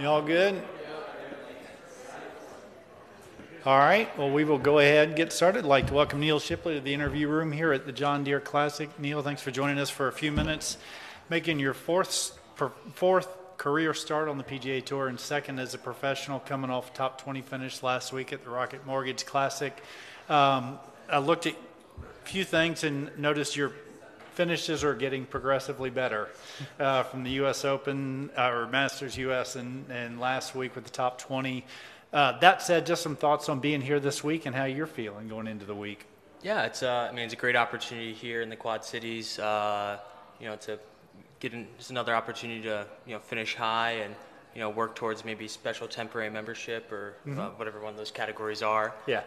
You all good? All right, well, we will go ahead and get started. I'd like to welcome Neal Shipley to the interview room here at the John Deere Classic. Neal, thanks for joining us for a few minutes, making your fourth career start on the PGA Tour and second as a professional, coming off a top 20 finish last week at the Rocket Mortgage Classic. I looked at a few things and noticed your finishes are getting progressively better from the U.S. Open or Masters U.S. and last week with the top 20. That said, just some thoughts on being here this week and how you're feeling going into the week. Yeah, it's a great opportunity here in the Quad Cities. To get just another opportunity to finish high and work towards maybe special temporary membership or whatever one of those categories are. Yeah.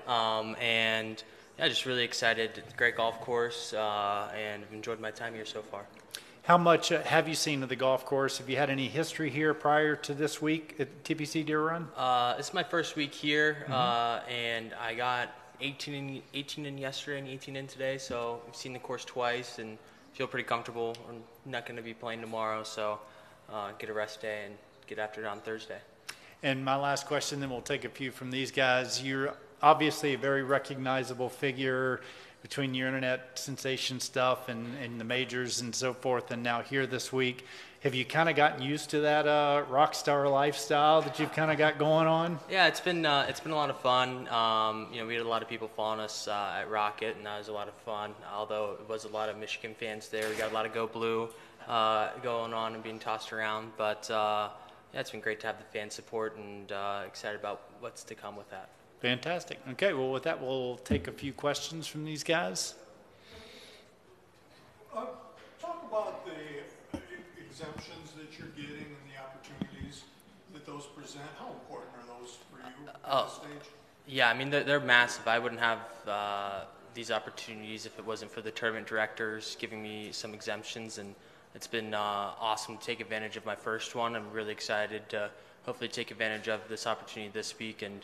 Just really excited. It's a great golf course, and I've enjoyed my time here so far. How much have you seen of the golf course? Have you had any history here prior to this week at TPC Deere Run? It's my first week here, and I got 18 in yesterday and 18 in today, so I've seen the course twice and feel pretty comfortable. I'm not going to be playing tomorrow, so get a rest day and get after it on Thursday. And my last question, then we'll take a few from these guys. You're obviously a very recognizable figure between your internet sensation stuff and the majors and so forth, and now here this week. Have you kind of gotten used to that rock star lifestyle that you've kind of got going on? Yeah, it's been a lot of fun. We had a lot of people following us at Rocket, and that was a lot of fun. Although it was a lot of Michigan fans there, we got a lot of Go Blue going on and being tossed around. But it's been great to have the fan support, and excited about what's to come with that. Fantastic. Okay, well, with that, we'll take a few questions from these guys. Talk about the exemptions that you're getting and the opportunities that those present. How important are those for you at this stage? Yeah, they're massive. I wouldn't have these opportunities if it wasn't for the tournament directors giving me some exemptions, and it's been awesome to take advantage of my first one. I'm really excited to hopefully take advantage of this opportunity this week, and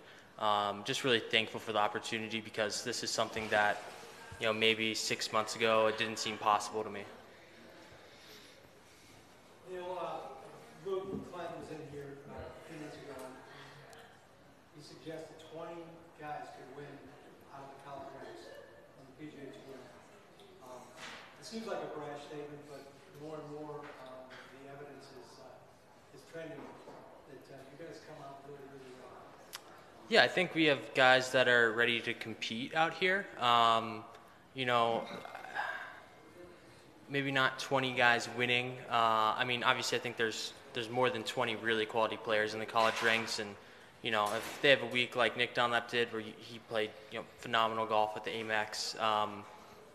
just really thankful for the opportunity because this is something that, maybe 6 months ago it didn't seem possible to me. Luke Clinton was in here a few minutes ago. He suggested 20 guys could win out of the college ranks on the PGA Tour. It seems like a brash statement, but more and more the evidence is trending that you guys come out really, really well. Yeah, I think we have guys that are ready to compete out here. Maybe not 20 guys winning. Obviously, I think there's more than 20 really quality players in the college ranks, and if they have a week like Nick Dunlap did, where he played phenomenal golf at the Amex,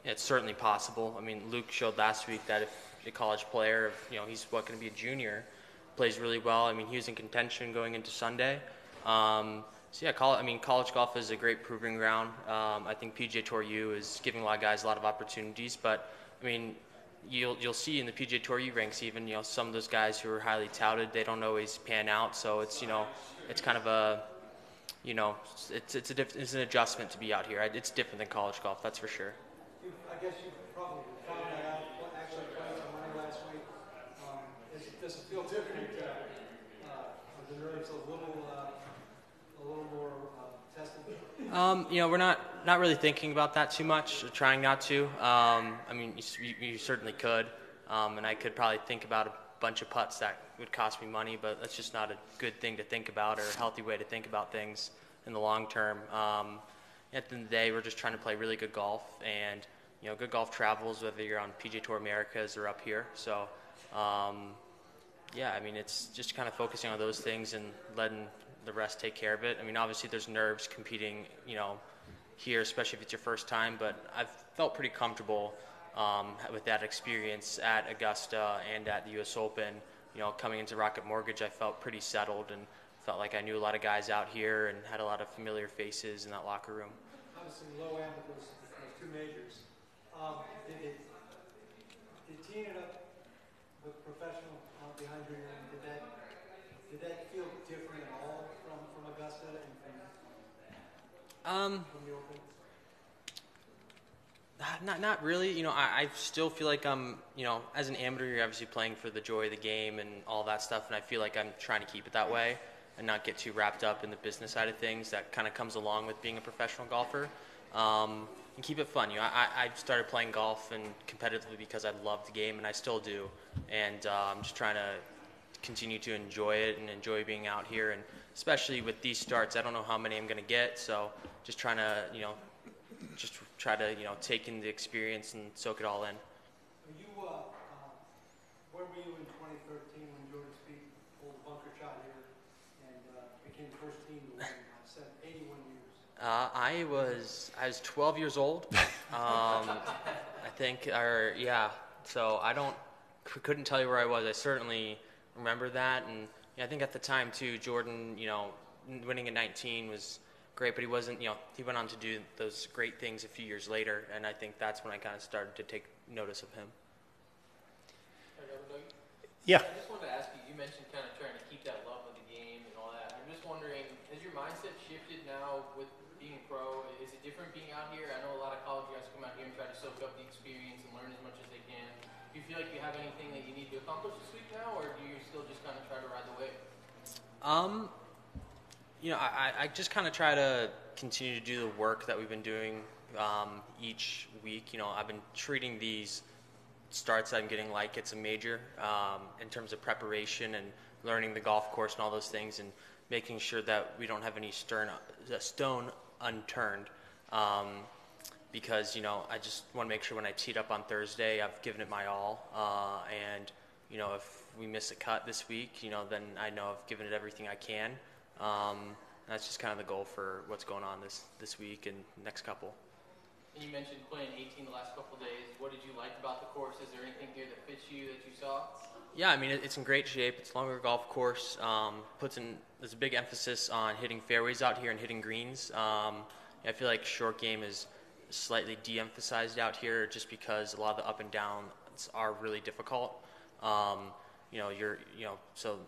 it's certainly possible. Luke showed last week that if a college player, he's going to be a junior, plays really well. He was in contention going into Sunday. College golf is a great proving ground. I think PGA Tour U is giving a lot of guys a lot of opportunities, but you'll see in the PGA Tour U ranks even some of those guys who are highly touted, they don't always pan out. So it's it's kind of a it's an adjustment to be out here. It's different than college golf, that's for sure. I guess you probably found that out actually playing some money last week. Does it feel different? Are the nerves a little more tested? We're not really thinking about that too much, trying not to. You certainly could, and I could probably think about a bunch of putts that would cost me money, but that's just not a good thing to think about or a healthy way to think about things in the long term. At the end of the day, we're just trying to play really good golf, and good golf travels whether you're on PGA Tour Americas or up here. So, it's just kind of focusing on those things and letting the rest take care of it. Obviously there's nerves competing, here, especially if it's your first time, but I've felt pretty comfortable with that experience at Augusta and at the US Open. Coming into Rocket Mortgage, I felt pretty settled and felt like I knew a lot of guys out here and had a lot of familiar faces in that locker room. Obviously low end of those two majors. Did teeing it up with professional behind you, did that feel different at all from Augusta and from the Open? Not really. You know, I still feel like I'm, you know, as an amateur, you're obviously playing for the joy of the game and all that stuff, and I feel like I'm trying to keep it that way and not get too wrapped up in the business side of things that kind of comes along with being a professional golfer. And keep it fun. You know, I started playing golf and competitively because I love the game, and I still do. And I'm just trying to continue to enjoy it and enjoy being out here, and especially with these starts, I don't know how many I'm going to get, so just trying to, you know, just try to, you know, take in the experience and soak it all in. Where were you in 2013 when Jordan Spieth pulled a bunker shot here and became the first team to win 81 years? I was 12 years old, I think, or yeah. So couldn't tell you where I was. I certainly remember that, and I think at the time too, Jordan, you know, winning at 19 was great, but he wasn't, you know, he went on to do those great things a few years later, and I think that's when I kind of started to take notice of him. Yeah. I just wanted to ask you, you mentioned kind of trying to keep that love of the game and all that. I'm just wondering, has your mindset shifted now with being pro? Is it different being out here? I know a lot of college guys come out here and try to soak up the experience and learn as much as they can. Do you feel like you have anything that you need to accomplish this week now, or do you still just kind of try to ride the wave? You know, I just kind of try to continue to do the work that we've been doing each week. You know, I've been treating these starts that I'm getting like it's a major in terms of preparation and learning the golf course and all those things, and making sure that we don't have any stone unturned. Because, you know, I just want to make sure when I teed up on Thursday, I've given it my all. And, you know, if we miss a cut this week, you know, then I know I've given it everything I can. That's just kind of the goal for what's going on this week and next couple. And you mentioned playing 18 the last couple of days. What did you like about the course? Is there anything here that fits you that you saw? Yeah, I mean, it's in great shape. It's a longer golf course. There's a big emphasis on hitting fairways out here and hitting greens. I feel like short game is slightly de-emphasized out here just because a lot of the up and downs are really difficult. So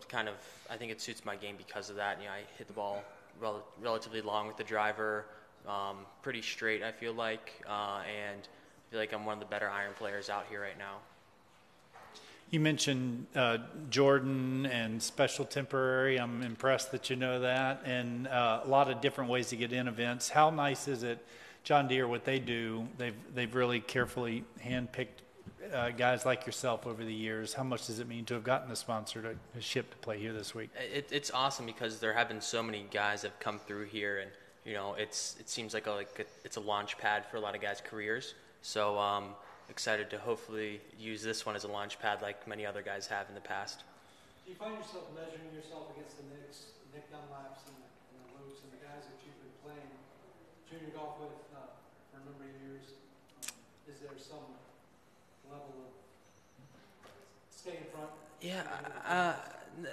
kind of, I think it suits my game because of that. You know, I hit the ball relatively long with the driver, pretty straight, I feel like, and I feel like I'm one of the better iron players out here right now. You mentioned Jordan and special temporary. I'm impressed that you know that, and a lot of different ways to get in events. How nice is it, John Deere, what they do? They've really carefully handpicked guys like yourself over the years. How much does it mean to have gotten a sponsor to ship to play here this week? It's awesome because there have been so many guys that have come through here, and you know, it seems like it's a launch pad for a lot of guys' careers. So excited to hopefully use this one as a launch pad like many other guys have in the past. Do you find yourself measuring yourself against the Nick Dunlaps and the Lukes and the guys that you've been playing junior golf with for a number of years? Is there some level of stay in front? Yeah,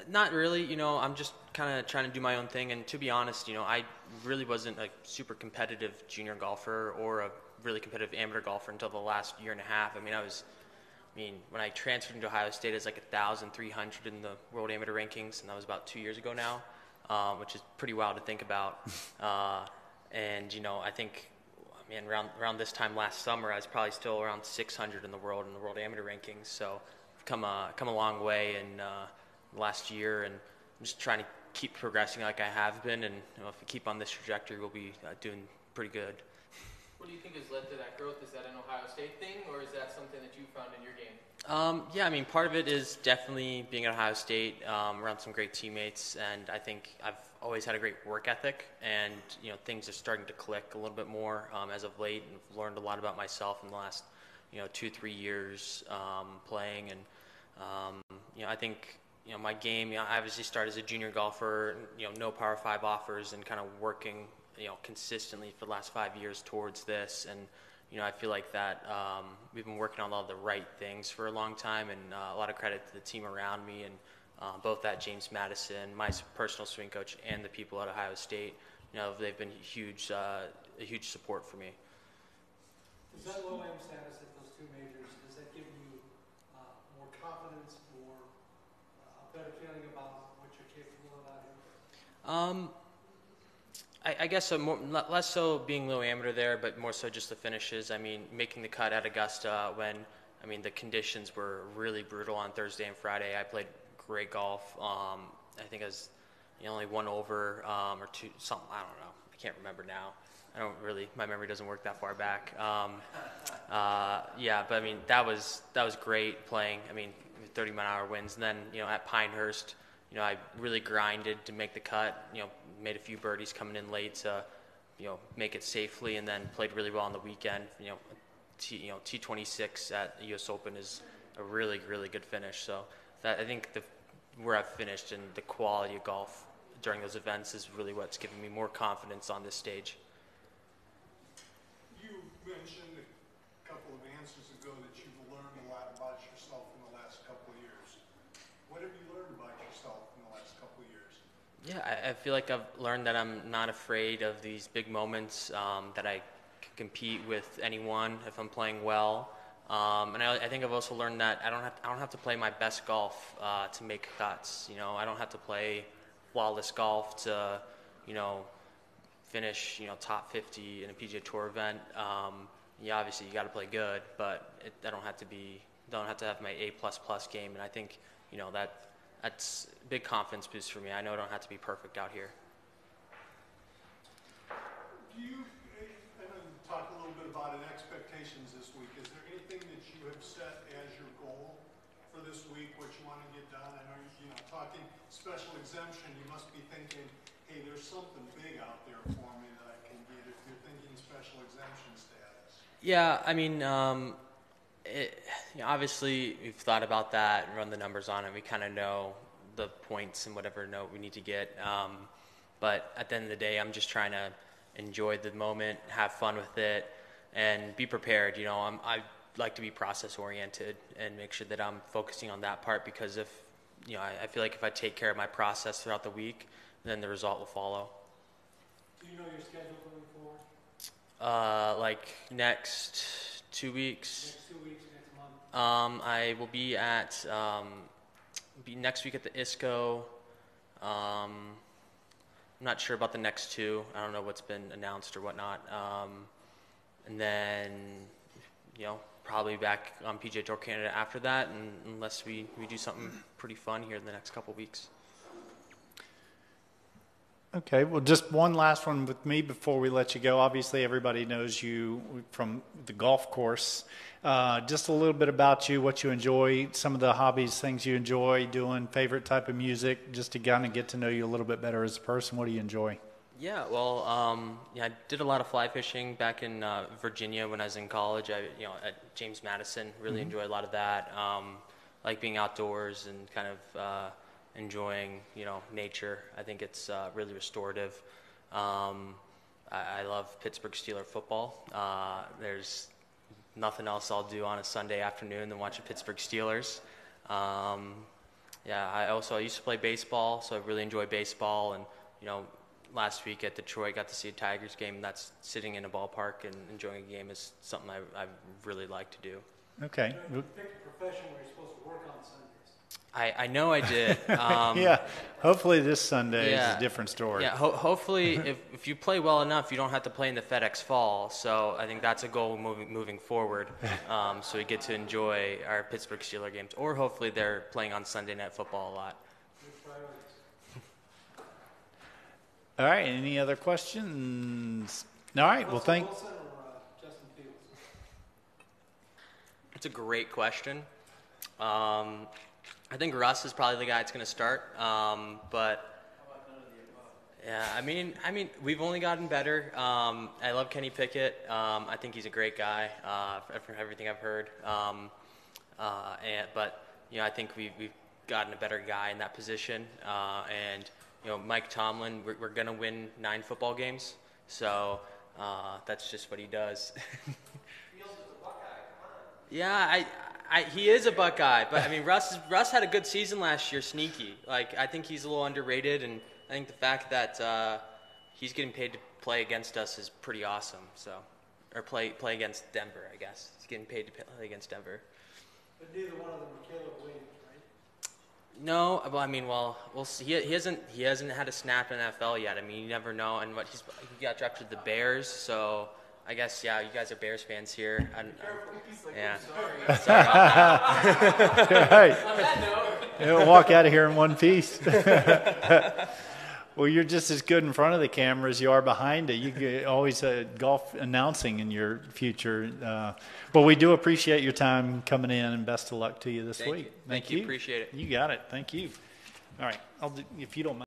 not really. You know, I'm just kind of trying to do my own thing. And to be honest, you know, I really wasn't a super competitive junior golfer or a really competitive amateur golfer until the last year and a half. I mean, when I transferred into Ohio State, I was like 1,300 in the world amateur rankings, and that was about 2 years ago now, which is pretty wild to think about. And you know, I think, around this time last summer, I was probably still around 600 in the world amateur rankings. So I've come a long way in last year, and I'm just trying to keep progressing like I have been. And you know, if we keep on this trajectory, we'll be doing pretty good. What do you think has led to that growth? Is that an Ohio State thing, or is that something that you found in your game? Yeah, I mean, part of it is definitely being at Ohio State, around some great teammates, and I think I've always had a great work ethic, and you know, things are starting to click a little bit more as of late, and I've learned a lot about myself in the last 2-3 years playing, and I think my game. I obviously started as a junior golfer, no Power 5 offers, and kind of working consistently for the last 5 years towards this, and I feel like that we've been working on a lot of the right things for a long time, and a lot of credit to the team around me, and both at James Madison, my personal swing coach, and the people at Ohio State. They've been a huge support for me. Does that low M status at those two majors, does that give you more confidence or a better feeling about what you're capable of out here? I guess less so being low amateur there, but more so just the finishes. I mean, making the cut at Augusta when, I mean, the conditions were really brutal on Thursday and Friday. I played great golf. I think I was only one over or two, something, I don't know. I can't remember now. My memory doesn't work that far back. Yeah, but I mean, that was great playing. I mean, 30-mile-an-hour winds. And then, at Pinehurst, I really grinded to make the cut, made a few birdies coming in late to, make it safely, and then played really well on the weekend. T26 at the U.S. Open is a really, really good finish. So that, I think where I've finished and the quality of golf during those events is really what's given me more confidence on this stage. You mentioned a couple of answers ago that you've learned a lot about yourself in the last couple of years. What have you learned about yourself in the last couple of years? Yeah, I feel like I've learned that I'm not afraid of these big moments, that I can compete with anyone if I'm playing well. And I think I've also learned that I don't have to play my best golf to make cuts. I don't have to play flawless golf to, finish, top 50 in a PGA Tour event. Yeah, obviously you got to play good, but I don't have to have my A++ game. And I think, that's a big confidence boost for me. I know I don't have to be perfect out here. Do you, and then talk a little bit about expectations this week. Is there anything that you have set as your goal for this week, what you want to get done? I know, talking special exemption, you must be thinking, hey, there's something big out there for me that I can get if you're thinking special exemption status. Yeah, I mean, obviously we've thought about that and run the numbers on it. We kind of know the points and whatever note we need to get. But at the end of the day, I'm just trying to enjoy the moment, have fun with it, and be prepared. I like to be process oriented and make sure that I'm focusing on that part, because if I feel like if I take care of my process throughout the week, then the result will follow. Do you know your schedule going forward? Like next 2 weeks. Next 2 weeks, next month? I will be at next week at the ISCO. I'm not sure about the next two. I don't know what's been announced or whatnot. And then, probably back on PGA Tour Canada after that, and unless we do something pretty fun here in the next couple weeks. Okay, well, just one last one with me before we let you go. Obviously, everybody knows you from the golf course. Just a little bit about you, what you enjoy, some of the hobbies, things you enjoy doing, favorite type of music, just to kind of get to know you a little bit better as a person. What do you enjoy? Yeah, well, I did a lot of fly fishing back in Virginia when I was in college. At James Madison, really enjoyed a lot of that. Like being outdoors and kind of enjoying, nature. I think it's really restorative. I love Pittsburgh Steelers football. There's nothing else I'll do on a Sunday afternoon than watch the Pittsburgh Steelers. Yeah, I used to play baseball, so I really enjoy baseball. And, last week at Detroit, got to see a Tigers game. That's sitting in a ballpark and enjoying a game is something I really like to do. Okay. You picked a profession where you're supposed to work on Sundays. I know I did. Yeah, hopefully this Sunday is a different story. Yeah, hopefully if you play well enough, you don't have to play in the FedEx Fall. So I think that's a goal moving forward. So we get to enjoy our Pittsburgh Steelers games, or hopefully they're playing on Sunday Night Football a lot. Good priorities. All right, any other questions? All right, well, Russell Wilson or Justin Fields? It's a great question. I think Russ is probably the guy that's going to start, but yeah, I mean, we've only gotten better. I love Kenny Pickett. I think he's a great guy from everything I've heard. But I think we've gotten a better guy in that position. And Mike Tomlin, we're going to win 9 football games, so that's just what he does. Yeah, he is a Buckeye, but I mean, Russ had a good season last year, sneaky. Like, I think he's a little underrated, and I think the fact that he's getting paid to play against us is pretty awesome. So, or play against Denver, I guess. He's getting paid to play against Denver. But neither one of them are Caleb Williams, right? No, well, I mean, well, we'll see. He hasn't had a snap in NFL yet. I mean, you never know. And he got drafted to the Bears, so I guess you guys are Bears fans here. Yeah. Sorry about that. Right. On that note, He'll walk out of here in one piece. Well, you're just as good in front of the camera as you are behind it. You get always golf announcing in your future. But we do appreciate your time coming in, and best of luck to you this week. Thank you. Appreciate it. You got it. Thank you. All right. If you don't mind.